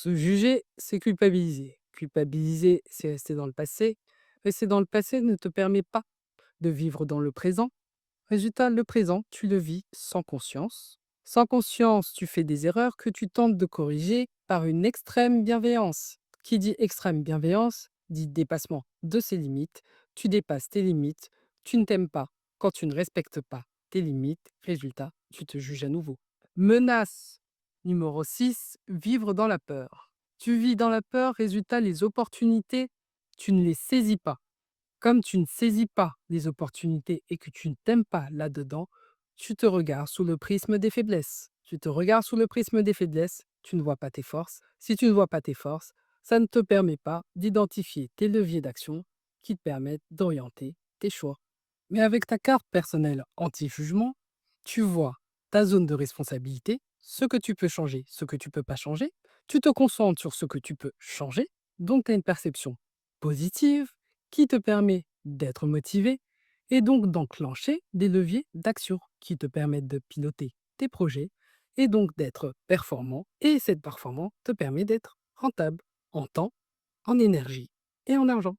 Se juger, c'est culpabiliser. Culpabiliser, c'est rester dans le passé. Rester dans le passé ne te permet pas de vivre dans le présent. Résultat, le présent, tu le vis sans conscience. Sans conscience, tu fais des erreurs que tu tentes de corriger par une extrême bienveillance. Qui dit extrême bienveillance dit dépassement de ses limites. Tu dépasses tes limites. Tu ne t'aimes pas quand tu ne respectes pas tes limites. Résultat, tu te juges à nouveau. Menace numéro 6, vivre dans la peur. Tu vis dans la peur, résultat, les opportunités, tu ne les saisis pas. Comme tu ne saisis pas les opportunités et que tu ne t'aimes pas là-dedans, tu te regardes sous le prisme des faiblesses. Tu te regardes sous le prisme des faiblesses, tu ne vois pas tes forces. Si tu ne vois pas tes forces, ça ne te permet pas d'identifier tes leviers d'action qui te permettent d'orienter tes choix. Mais avec ta carte personnelle anti-jugement, tu vois ta zone de responsabilité, ce que tu peux changer, ce que tu peux pas changer. Tu te concentres sur ce que tu peux changer, donc tu as une perception positive qui te permet d'être motivé et donc d'enclencher des leviers d'action qui te permettent de piloter tes projets et donc d'être performant. Et cette performance te permet d'être rentable en temps, en énergie et en argent.